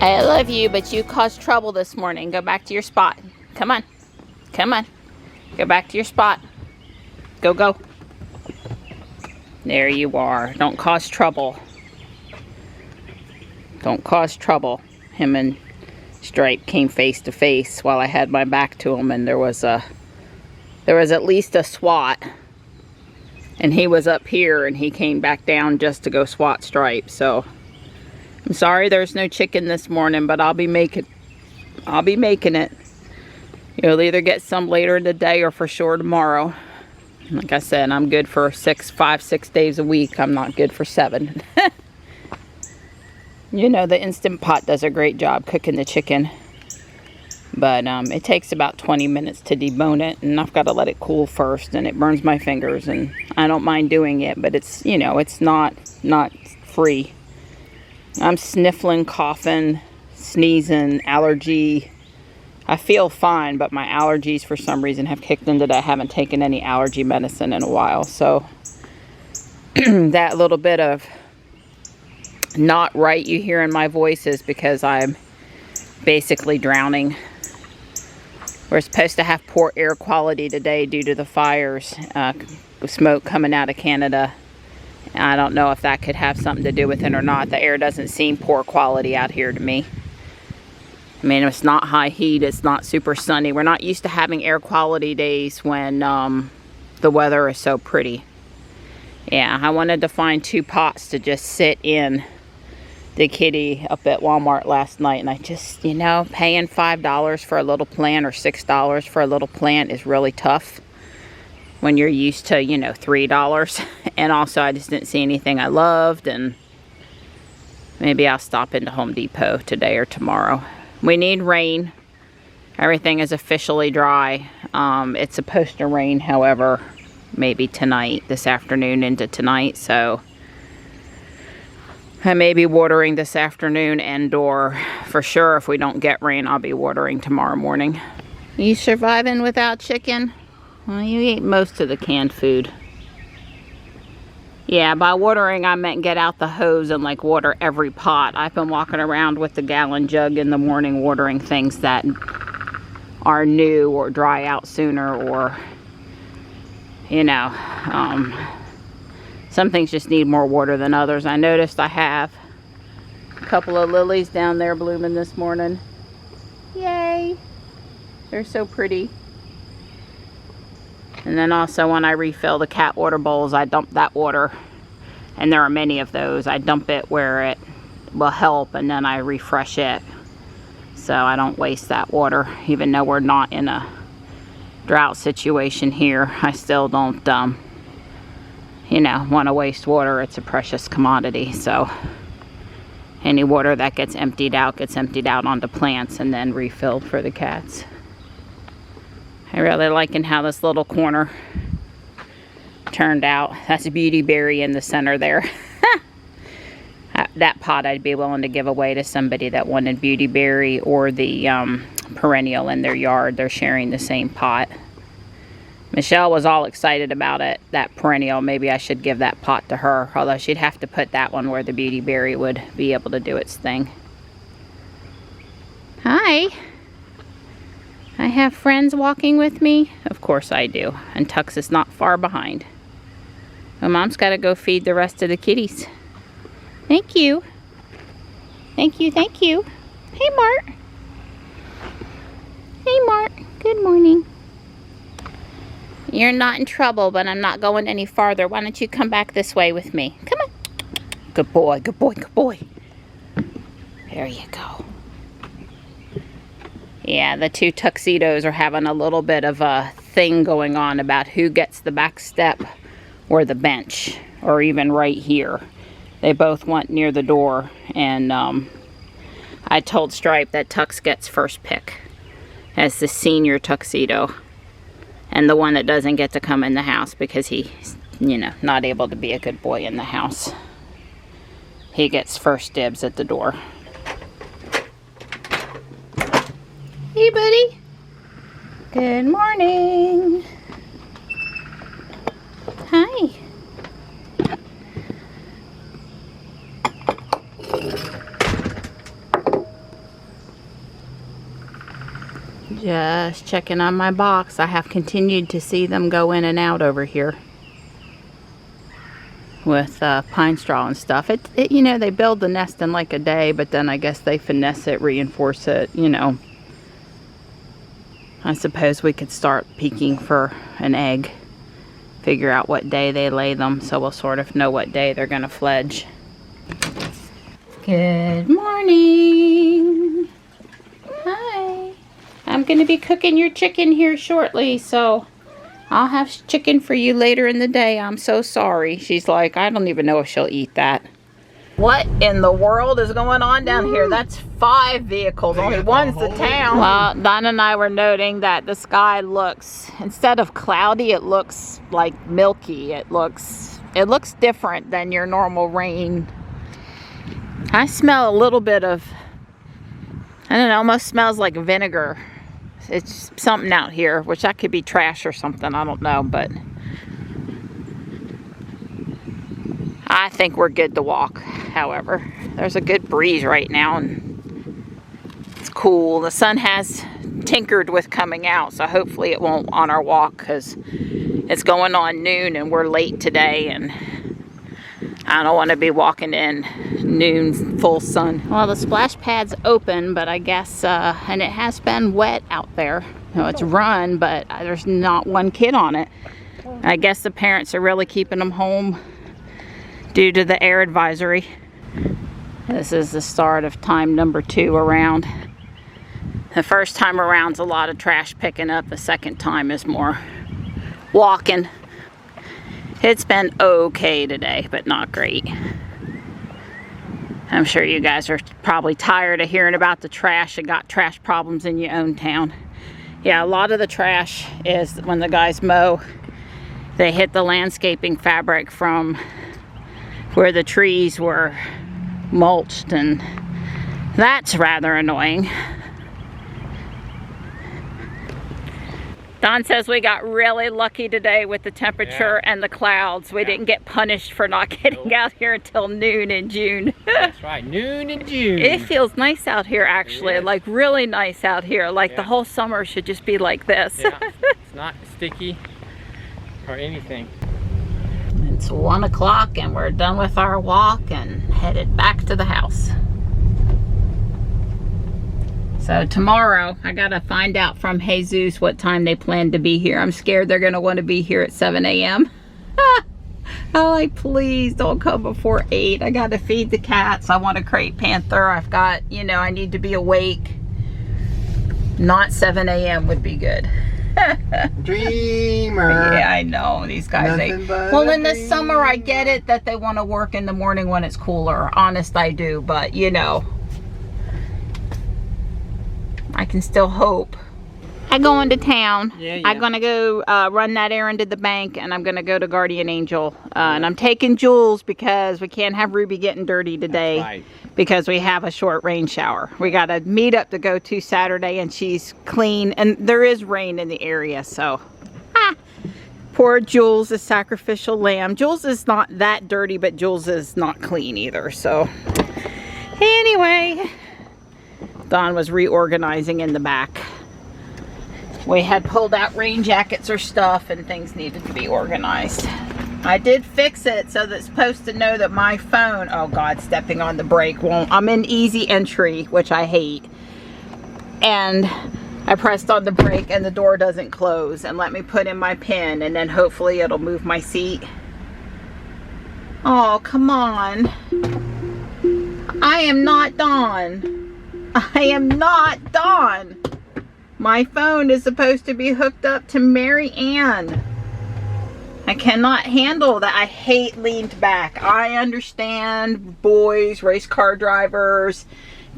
I love you, but you caused trouble this morning. Go back to your spot. Come on. Come on. Go back to your spot. Go, go. There you are. Don't cause trouble. Don't cause trouble. Him and Stripe came face to face while I had my back to him, and there was at least a swat. And he was up here, and he came back down just to go swat Stripe. So I'm sorry there's no chicken this morning, but I'll be making it. You'll either get some later in the day or for sure tomorrow. Like I said, I'm good for 5, 6 days a week. I'm not good for 7. You know, the Instant Pot does a great job cooking the chicken. But it takes about 20 minutes to debone it, and I've got to let it cool first, and it burns my fingers, and I don't mind doing it, but it's, you know, it's not free. I'm sniffling, coughing, sneezing, allergy. I feel fine, but my allergies for some reason have kicked in today. I haven't taken any allergy medicine in a while, so that little bit of not right you hear in my voice is because I'm basically drowning. We're supposed to have poor air quality today due to the fires, smoke coming out of Canada. I don't know if that could have something to do with it or not. The air doesn't seem poor quality out here to me. I mean, it's not high heat, it's not super sunny. We're not used to having air quality days when the weather is so pretty. Yeah, I wanted to find 2 pots to just sit in the kitty up at Walmart last night, and I just, you know, paying $5 for a little plant or $6 for a little plant is really tough when you're used to, you know, $3. And also I just didn't see anything I loved, and maybe I'll stop into Home Depot today or tomorrow. We need rain. Everything is officially dry. It's supposed to rain, however, maybe tonight, this afternoon into tonight, so I may be watering this afternoon, and/or for sure if we don't get rain, I'll be watering tomorrow morning. You surviving without chicken? Well, you ate most of the canned food. Yeah, by watering I meant get out the hose and like water every pot. I've been walking around with the gallon jug in the morning watering things that are new or dry out sooner, or, you know, some things just need more water than others. I noticed I have a couple of lilies down there blooming this morning. Yay! They're so pretty. And then also when I refill the cat water bowls, I dump that water, and there are many of those. I dump it where it will help, and then I refresh it. So I don't waste that water. Even though we're not in a drought situation here, I still don't you know, want to waste water. It's a precious commodity. So any water that gets emptied out onto plants and then refilled for the cats. I really liking how this little corner turned out. That's a beauty berry in the center there. That pot I'd be willing to give away to somebody that wanted beauty berry or the perennial in their yard. They're sharing the same pot. Michelle was all excited about it, that perennial. Maybe I should give that pot to her, although she'd have to put that one where the beauty berry would be able to do its thing. Hi. I have friends walking with me? Of course I do. And Tux is not far behind. Well, Mom's got to go feed the rest of the kitties. Thank you. Thank you, thank you. Hey, Mart. Hey, Mart. Good morning. You're not in trouble, but I'm not going any farther. Why don't you come back this way with me? Come on. Good boy, good boy, good boy. There you go. Yeah, the 2 tuxedos are having a little bit of a thing going on about who gets the back step or the bench, or even right here. They both want near the door, and I told Stripe that Tux gets first pick as the senior tuxedo, and the one that doesn't get to come in the house because he's, you know, not able to be a good boy in the house. He gets first dibs at the door. Hey, buddy. Good morning. Hi. Just checking on my box. I have continued to see them go in and out over here with pine straw and stuff. It you know, they build the nest in like a day, but then I guess they finesse it, reinforce it, you know. I suppose we could start peeking for an egg. Figure out what day they lay them, so we'll sort of know what day they're gonna fledge. Good morning. Hi. I'm gonna be cooking your chicken here shortly, so I'll have chicken for you later in the day. I'm so sorry. She's like, I don't even know if she'll eat that. What in the world is going on down here? That's 5 vehicles. Only one's the town. Well, Don and I were noting that the sky looks, instead of cloudy, it looks like milky. It looks different than your normal rain. I smell a little bit of, I don't know, almost smells like vinegar. It's something out here, which that could be trash or something, I don't know, but I think we're good to walk. However, there's a good breeze right now and it's cool. The sun has tinkered with coming out, so hopefully it won't on our walk, because it's going on noon and we're late today and I don't want to be walking in noon full sun. Well, the splash pad's open, but I guess, and it has been wet out there. You know, it's run, but there's not one kid on it. I guess the parents are really keeping them home due to the air advisory. This is the start of time number 2 around. The first time around's a lot of trash picking up. The second time is more walking. It's been okay today, but not great. I'm sure you guys are probably tired of hearing about the trash and got trash problems in your own town. Yeah, a lot of the trash is when the guys mow, they hit the landscaping fabric from where the trees were mulched, and that's rather annoying. Don says we got really lucky today with the temperature and the clouds. We didn't get punished for not getting out here until noon in June. That's right, noon in June. It feels nice out here actually, like really nice out here. Like the whole summer should just be like this. Yeah. It's not sticky or anything. It's 1 o'clock and we're done with our walk and headed back to the house. So tomorrow, I gotta find out from Jesus what time they plan to be here. I'm scared they're gonna want to be here at 7 a.m. I'm like, please don't come before 8. I gotta feed the cats. I want to crate panther. I've got, you know, I need to be awake. Not 7 a.m. would be good. Dreamer. Yeah, I know. These guys, well, in the summer, I get it that they want to work in the morning when it's cooler. Honest, I do. But, you know, I can still hope. I go into town. I'm gonna go run that errand at the bank, and I'm gonna go to Guardian Angel. And I'm taking Jules because we can't have Ruby getting dirty today because we have a short rain shower. We got a meetup to go to Saturday, and she's clean, and there is rain in the area, so. Poor Jules, the sacrificial lamb. Jules is not that dirty, but Jules is not clean either, so. Anyway. Don was reorganizing in the back. We had pulled out rain jackets or stuff and things needed to be organized. I did fix it so that it's supposed to know that my phone, oh God, stepping on the brake won't. I'm in easy entry, which I hate. And I pressed on the brake and the door doesn't close, and let me put in my pin, and then hopefully it'll move my seat. Oh, come on. I am not Dawn. I am not Dawn. My phone is supposed to be hooked up to Mary Ann. I cannot handle that. I hate leaned back. I understand boys, race car drivers,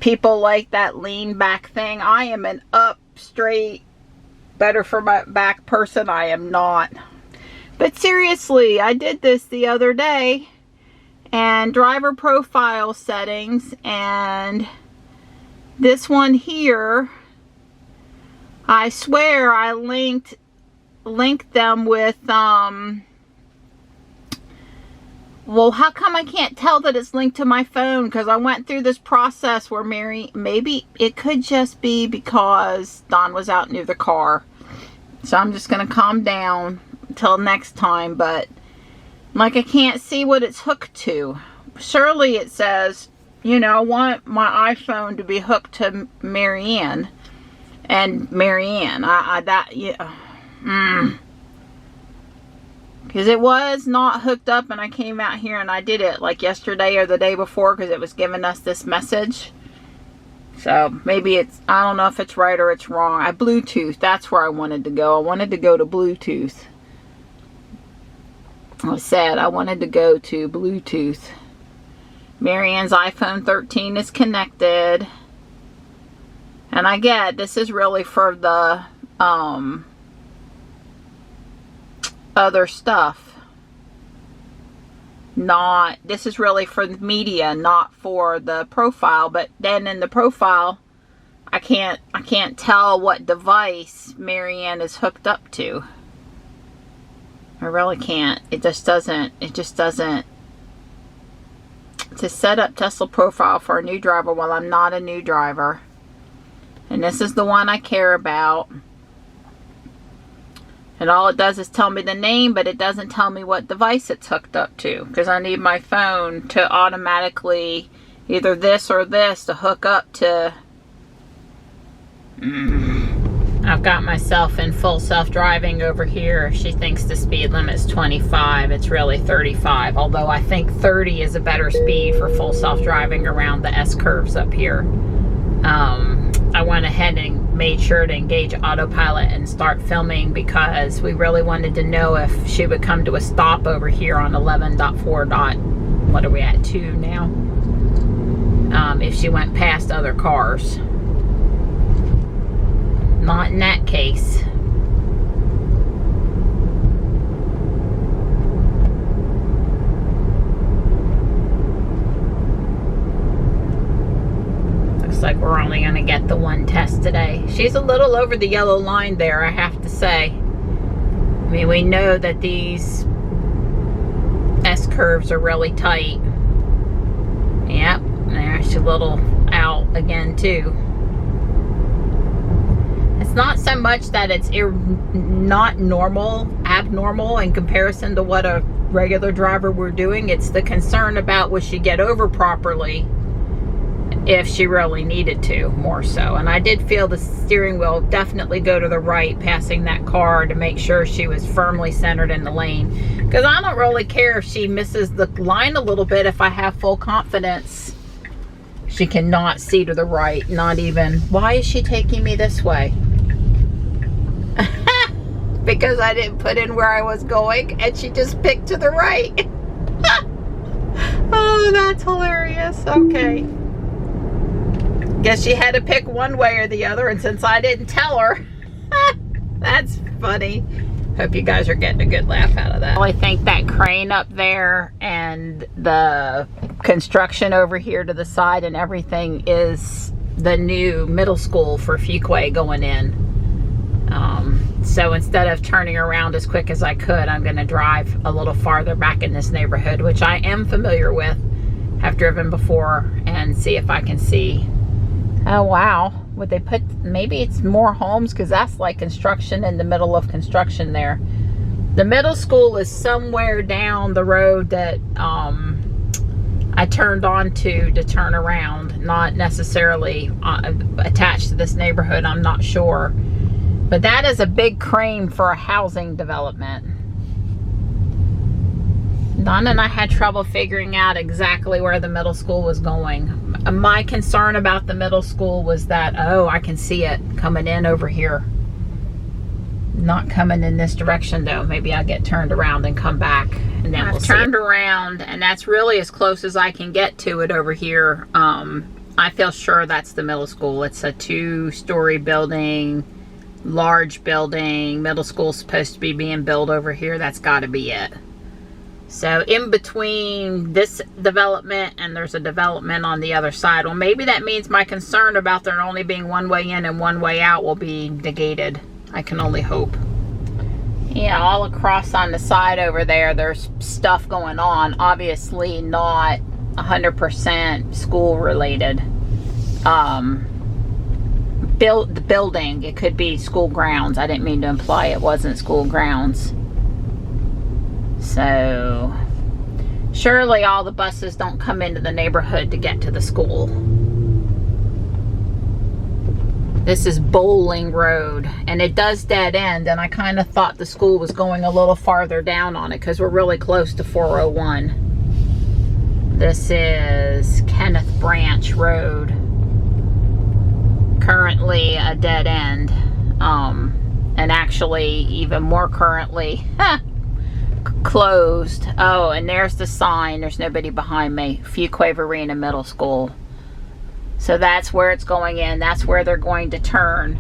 people like that lean back thing. I am an up, straight, better for my back person. I am not. But seriously, I did this the other day, and driver profile settings, and this one here, I swear I linked them with, Well, how come I can't tell that it's linked to my phone? Because I went through this process where maybe it could just be because Don was out near the car. So I'm just going to calm down until next time. But like, I can't see what it's hooked to. Surely it says, you know, I want my iPhone to be hooked to Marianne. And Marianne, because it was not hooked up, and I came out here and I did it like yesterday or the day before because it was giving us this message. So maybe it's, I don't know if it's right or it's wrong. I Bluetooth, that's where I wanted to go. I wanted to go to Bluetooth. I said I wanted to go to Bluetooth. Marianne's iPhone 13 is connected. And I get this is really for the other stuff. This is really for the media, not for the profile. But then in the profile, I can't tell what device Marianne is hooked up to. I really can't. It just doesn't. To set up Tesla profile for a new driver. Well, I'm not a new driver. And this is the one I care about. And all it does is tell me the name, but it doesn't tell me what device it's hooked up to. Because I need my phone to automatically either this or this to hook up to. I've got myself in full self-driving over here. She thinks the speed limit is 25. It's really 35. Although I think 30 is a better speed for full self-driving around the S-curves up here. I went ahead and made sure to engage autopilot and start filming because we really wanted to know if she would come to a stop over here on 11.4. What are we at, 2 now? If she went past other cars. Not in that case. Like we're only going to get the one test today. She's a little over the yellow line there, I have to say. I mean, we know that these S-curves are really tight. Yep, there's a little out again too. It's not so much that it's not abnormal in comparison to what a regular driver were doing. It's the concern about would she get over properly if she really needed to, more so. And I did feel the steering wheel definitely go to the right passing that car to make sure she was firmly centered in the lane. Because I don't really care if she misses the line a little bit if I have full confidence she cannot see to the right. Not even. Why is she taking me this way? Because I didn't put in where I was going and she just picked to the right. Oh, that's hilarious. Okay. Guess she had to pick one way or the other, and since I didn't tell her, that's funny. Hope you guys are getting a good laugh out of that. I think that crane up there and the construction over here to the side and everything is the new middle school for Fuquay going in. So instead of turning around as quick as I could, I'm going to drive a little farther back in this neighborhood, which I am familiar with, have driven before, and see if I can see. Oh wow, would they put, maybe it's more homes, because that's like construction in the middle of construction there. The middle school is somewhere down the road that I turned on to turn around, not necessarily attached to this neighborhood, I'm not sure. But that is a big crane for a housing development. Donna and I had trouble figuring out exactly where the middle school was going. My concern about the middle school was that, oh, I can see it coming in over here. Not coming in this direction though. Maybe I'll get turned around and come back, and then we'll turned around, and that's really as close as I can get to it over here. I feel sure that's the middle school. It's a 2-story building, large building. Middle school's supposed to be being built over here. That's got to be it. So in between this development and there's a development on the other side. Well, maybe that means my concern about there only being one way in and one way out will be negated. I can only hope. Yeah, all across on the side over there, there's stuff going on. Obviously not 100% school related. The building, it could be school grounds. I didn't mean to imply it wasn't school grounds. So surely all the buses don't come into the neighborhood to get to the school. This is Bowling Road, and it does dead end, and I kind of thought the school was going a little farther down on it because we're really close to 401. This is Kenneth Branch Road, currently a dead end, and actually even more currently closed. Oh, and there's the sign. There's nobody behind me. Fuquay-Varina Middle School. So that's where it's going in. That's where they're going to turn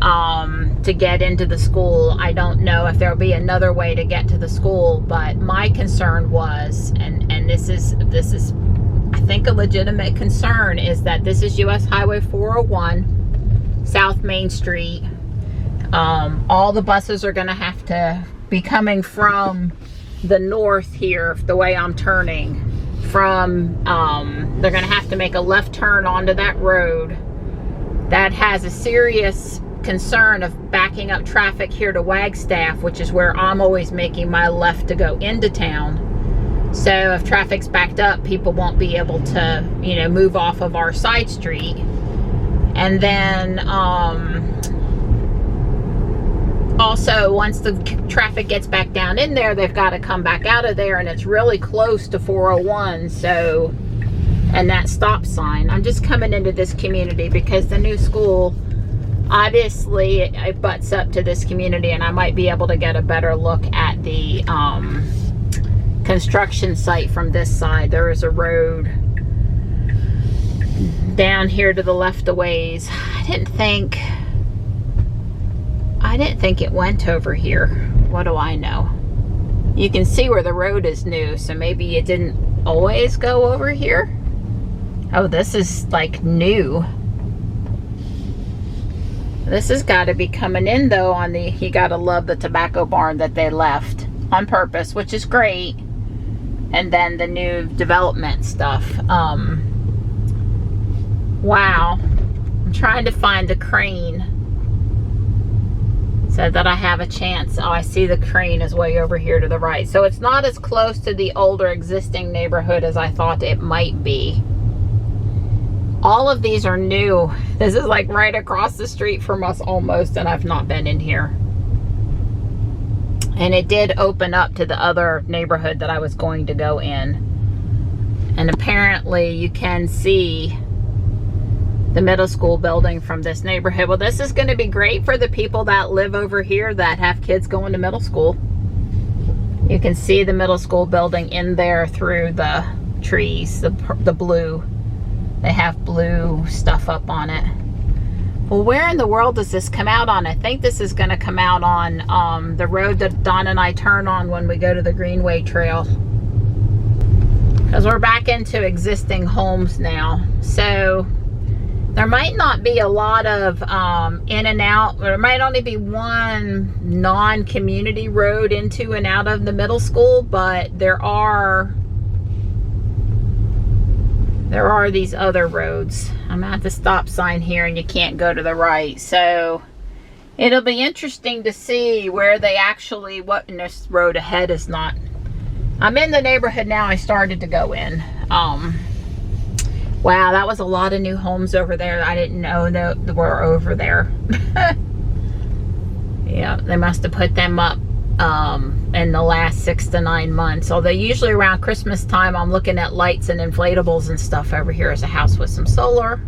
to get into the school. I don't know if there'll be another way to get to the school, but my concern was, and this is I think a legitimate concern, is that this is US Highway 401, South Main Street. All the buses are going to have to be coming from the north here, the way I'm turning. They're going to have to make a left turn onto that road. That has a serious concern of backing up traffic here to Wagstaff, which is where I'm always making my left to go into town. So if traffic's backed up, people won't be able to, you know, move off of our side street. And then also, once the traffic gets back down in there, they've got to come back out of there, and it's really close to 401. So, and that stop sign. I'm just coming into this community because the new school, obviously, it butts up to this community, and I might be able to get a better look at the construction site from this side. There is a road down here to the left a ways. I didn't think it went over here. What do I know? You can see where the road is new, so maybe it didn't always go over here. Oh, this is like new. This has got to be coming in though on the, you got to love the tobacco barn that they left on purpose, which is great. And then the new development stuff. Wow. I'm trying to find the crane so that I have a chance. Oh, I see the crane is way over here to the right. So it's not as close to the older existing neighborhood as I thought it might be. All of these are new. This is like right across the street from us almost, and I've not been in here. And it did open up to the other neighborhood that I was going to go in. And apparently you can see the middle school building from this neighborhood. Well, this is going to be great for the people that live over here that have kids going to middle school. You can see the middle school building in there through the trees, the blue. They have blue stuff up on it. Well, where in the world does this come out on? I think this is going to come out on the road that Don and I turn on when we go to the Greenway Trail. Because we're back into existing homes now. So there might not be a lot of in and out. There might only be one non-community road into and out of the middle school, but there are these other roads. I'm at the stop sign here and you can't go to the right. So it'll be interesting to see where they actually, what in this road ahead is not. I'm in the neighborhood now I started to go in. Wow, that was a lot of new homes over there. I didn't know that were over there. Yeah, they must have put them up in the last 6 to 9 months. Although usually around Christmas time, I'm looking at lights and inflatables and stuff. Over here is a house with some solar.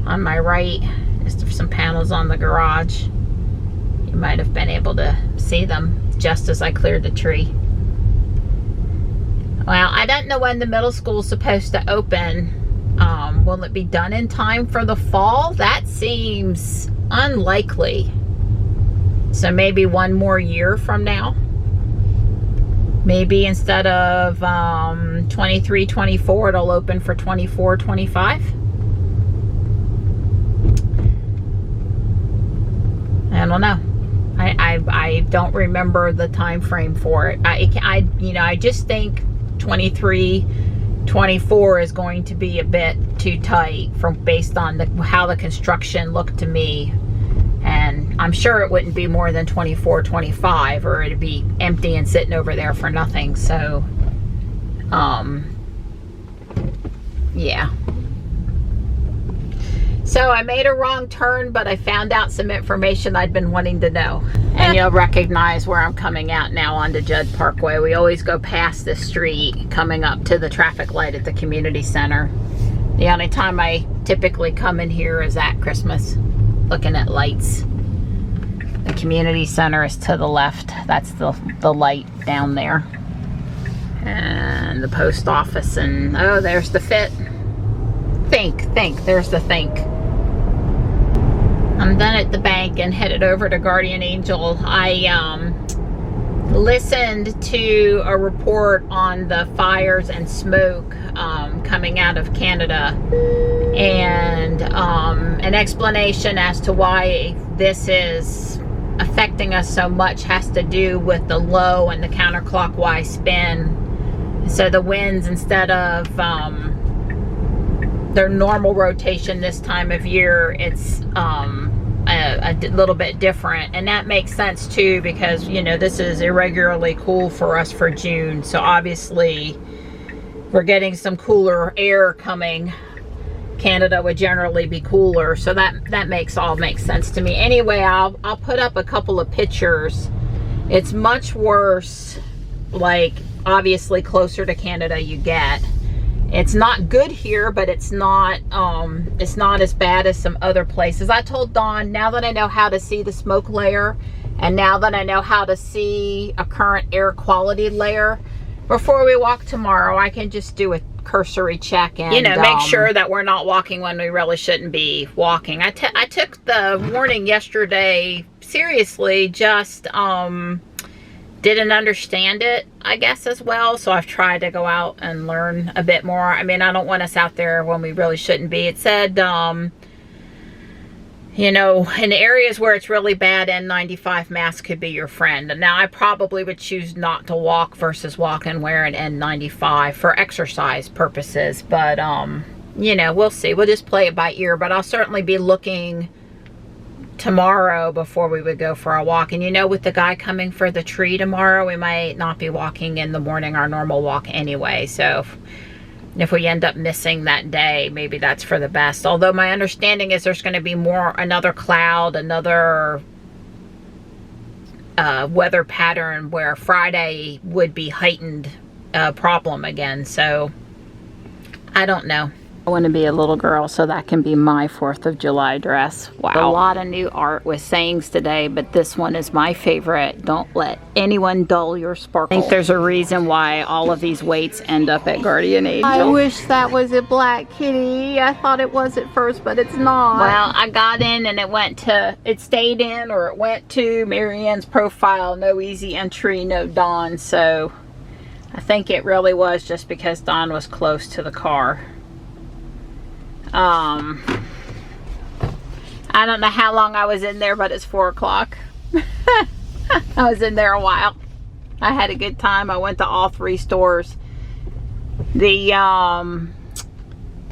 On my right, just some panels on the garage. You might have been able to see them just as I cleared the tree. Well, I don't know when the middle school is supposed to open. Will it be done in time for the fall? That seems unlikely. So maybe one more year from now. Maybe instead of 23, 24, it'll open for 24, 25. I don't know. I don't remember the time frame for it. I just think 23, 24 is going to be a bit too tight based on how the construction looked to me. And I'm sure it wouldn't be more than 24, 25, or it'd be empty and sitting over there for nothing. So, yeah. So I made a wrong turn, but I found out some information I'd been wanting to know. And you'll recognize where I'm coming out now onto Judd Parkway. We always go past this street coming up to the traffic light at the community center. The only time I typically come in here is at Christmas, looking at lights. The community center is to the left. That's the light down there. And the post office, and oh, there's the Fit. Think, there's the Think. I'm done at the bank and headed over to Guardian Angel. I listened to a report on the fires and smoke coming out of Canada, and an explanation as to why this is affecting us so much has to do with the low and the counterclockwise spin. So the winds, instead of their normal rotation this time of year, it's a little bit different. And that makes sense too, because this is irregularly cool for us for June, so obviously we're getting some cooler air coming. Canada would generally be cooler, so that makes sense to me. Anyway, I'll put up a couple of pictures. It's much worse, like obviously closer to Canada you get. It's not good here, but it's not as bad as some other places. I told Dawn, now that I know how to see the smoke layer, and now that I know how to see a current air quality layer, before we walk tomorrow, I can just do a cursory check and make sure that we're not walking when we really shouldn't be walking. I took the warning yesterday seriously, just didn't understand it, I guess, as well. So I've tried to go out and learn a bit more. I mean, I don't want us out there when we really shouldn't be. It said, in areas where it's really bad, N95 mask could be your friend. Now, I probably would choose not to walk versus walk and wear an N95 for exercise purposes. But, we'll see. We'll just play it by ear. But I'll certainly be looking tomorrow before we would go for a walk. And with the guy coming for the tree tomorrow, we might not be walking in the morning our normal walk anyway. So if we end up missing that day, maybe that's for the best. Although my understanding is there's going to be another cloud, another weather pattern where Friday would be heightened problem again. So I don't know. I want to be a little girl, so that can be my 4th of July dress. Wow. A lot of new art with sayings today, but this one is my favorite. Don't let anyone dull your sparkle. I think there's a reason why all of these weights end up at Guardian Angel. I wish that was a black kitty. I thought it was at first, but it's not. Well, I got in and it stayed in, or it went to Marianne's profile. No easy entry, no Dawn. So I think it really was just because Dawn was close to the car. I don't know how long I was in there, but it's 4 o'clock. I was in there a while. I had a good time. I went to all 3 stores. The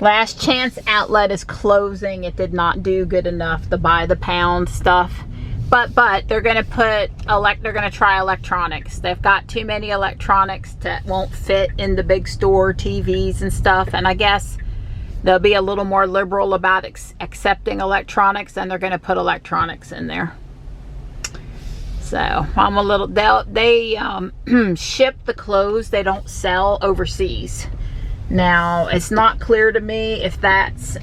Last Chance outlet is closing. It did not do good enough to buy the pound stuff. But they're gonna try electronics. They've got too many electronics that won't fit in the big store, TVs and stuff. And I guess they'll be a little more liberal about accepting electronics, and they're going to put electronics in there. So I'm a little, they ship the clothes, they don't sell overseas. Now, it's not clear to me if that's to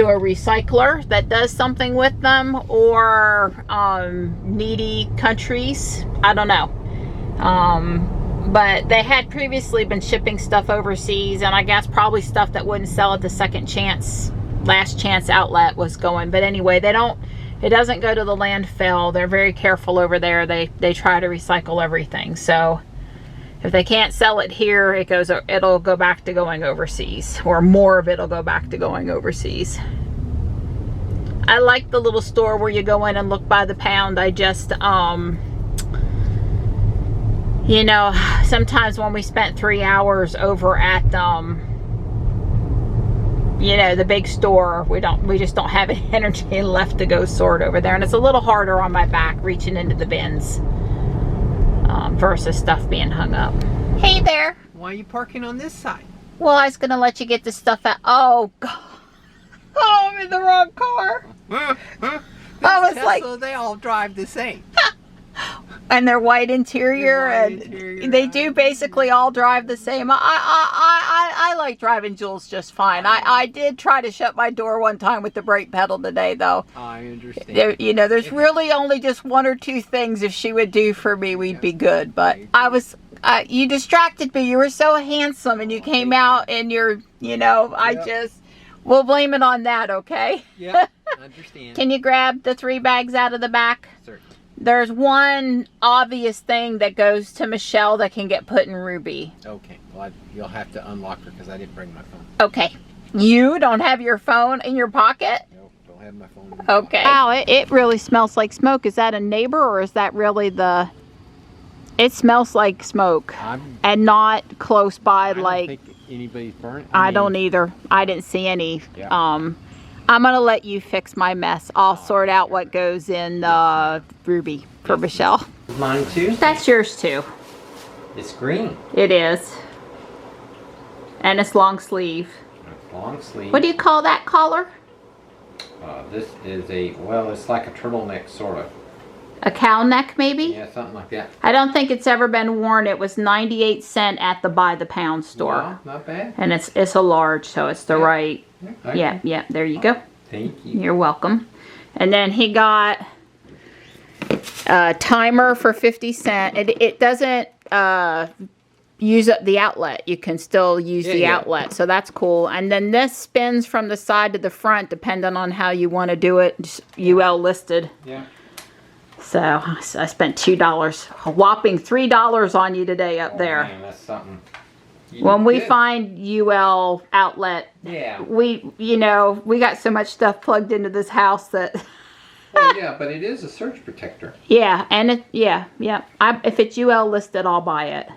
a recycler that does something with them, or needy countries. I don't know. But they had previously been shipping stuff overseas, and I guess probably stuff that wouldn't sell at the Last Chance outlet was going. But anyway, it doesn't go to the landfill. They're very careful over there. They try to recycle everything. So if they can't sell it here, it'll go back to going overseas, or more of it'll go back to going overseas. I like the little store where you go in and look by the pound. I just, you know, sometimes when we spent 3 hours over at, you know, the big store, we just don't have any energy left to go sort over there. And it's a little harder on my back reaching into the bins versus stuff being hung up. Hey there. Why are you parking on this side? Well, I was going to let you get the stuff out. Oh, God. Oh, I'm in the wrong car. I was Tesla, like, they all drive the same. and they're white interior, White and interior, they do basically all drive the same. I like driving Jules just fine. I did try to shut my door one time with the brake pedal today, though. I understand. There, you know, there's really only just 1 or 2 things if she would do for me, we'd be good. But I was, you distracted me. You were so handsome, and you came out in your, you know, we'll blame it on that, okay? Yeah, understand. Can you grab the 3 bags out of the back? Certainly. There's one obvious thing that goes to Michelle that can get put in Ruby. Okay, well, you'll have to unlock her because I didn't bring my phone. Okay. You don't have your phone in your pocket? No, don't have my phone in my Okay. Wow, it really smells like smoke. Is that a neighbor, or is that really the... It smells like smoke. And not close by, I don't like... think anybody's burnt. I don't either. I didn't see any. Yeah. I'm going to let you fix my mess. I'll sort out what goes in Ruby for Michelle. Mine too? That's yours too. It's green. It is. And it's long sleeve. It's long sleeve. What do you call that collar? This is it's like a turtleneck, sort of. A cow neck, maybe? Yeah, something like that. I don't think it's ever been worn. It was 98 cents at the by the pound store. Wow, not bad. And it's a large, so it's the right. Okay. Yeah, there you go. Thank you. You're welcome. And then he got a timer for 50 cents. It doesn't use up the outlet. You can still use the outlet, so that's cool. And then this spins from the side to the front, depending on how you want to do it. Just UL listed. Yeah. So I spent $2, a whopping $3 on you today up there. Man, that's something. When we find UL outlet, we got so much stuff plugged into this house that. Oh yeah, but it is a surge protector. Yeah, and if it's UL listed, I'll buy it.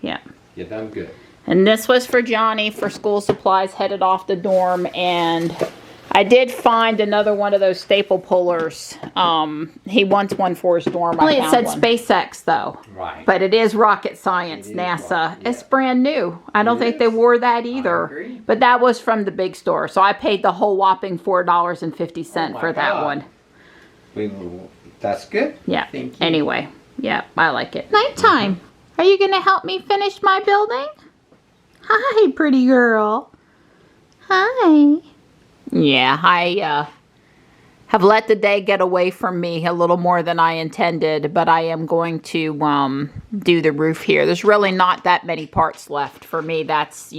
Yeah. You done good. And this was for Johnny for school supplies, headed off the dorm, and I did find another one of those staple pullers. He wants one for his dorm. Only it said SpaceX though. Right. But it is rocket science, NASA. It's brand new. I don't think they wore that either. I agree. But that was from the big store. So I paid the whole whopping $4.50 for that one. That's good. Yeah. Thank you. Anyway, yeah, I like it. Nighttime. Are you going to help me finish my building? Hi, pretty girl. Hi. Yeah, I have let the day get away from me a little more than I intended, but I am going to do the roof here. There's really not that many parts left. For me, that's,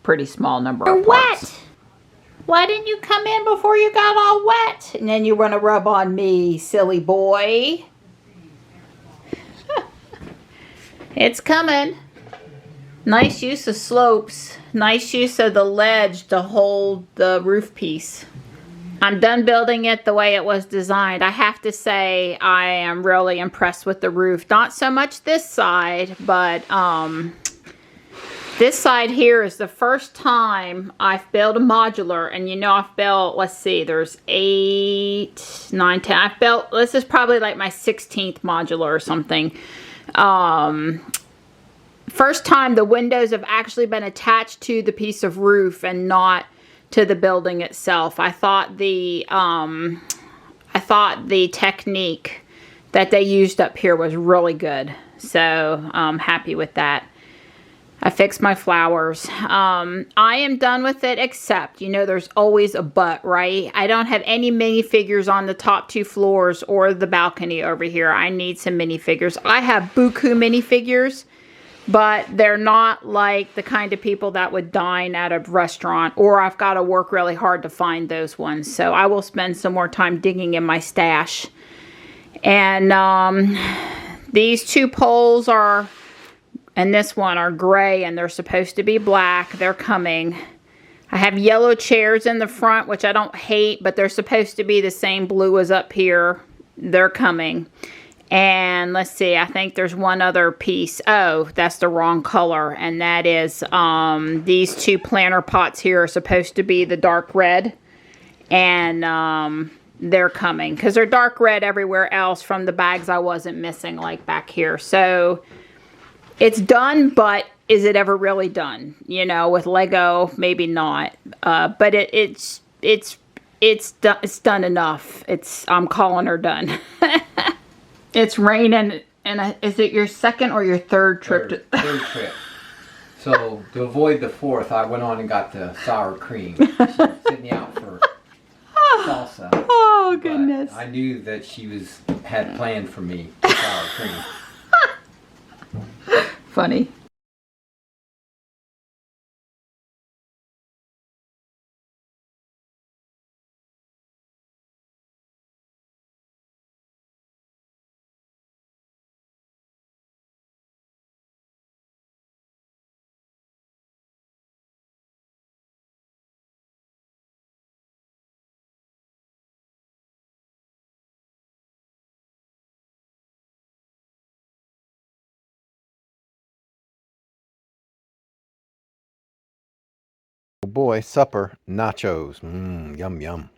pretty small number of parts. Wet. Why didn't you come in before you got all wet? And then you want to rub on me, silly boy. It's coming. Nice use of slopes. Nice use of the ledge to hold the roof piece. I'm done building it the way it was designed. I have to say I am really impressed with the roof. Not so much this side, but this side here is the first time I've built a modular. And I've built, let's see, there's 8, 9, 10. I've built, this is probably like my 16th modular or something. First time the windows have actually been attached to the piece of roof and not to the building itself. I thought the technique that they used up here was really good. So I'm happy with that. I fixed my flowers. I am done with it, except, there's always a but, right? I don't have any minifigures on the top 2 floors or the balcony over here. I need some minifigures. I have buku minifigures, but they're not like the kind of people that would dine at a restaurant, or I've got to work really hard to find those ones. So I will spend some more time digging in my stash. And these 2 poles are, and this one are gray, and they're supposed to be black. They're coming. I have yellow chairs in the front, which I don't hate, but they're supposed to be the same blue as up here. They're coming. And let's see, I think there's one other piece. Oh, that's the wrong color. And that is these two planter pots here are supposed to be the dark red. And they're coming because they're dark red everywhere else from the bags I wasn't missing, like back here. So it's done, but is it ever really done? You know, with Lego, maybe not. But it's done enough. I'm calling her done. It's raining, and is it your second or your third trip? Third trip. So to avoid the fourth, I went on and got the sour cream. She was sitting out for salsa. Oh goodness! I knew that she had planned for me sour cream. Funny. Oh boy, supper, nachos. Yum, yum.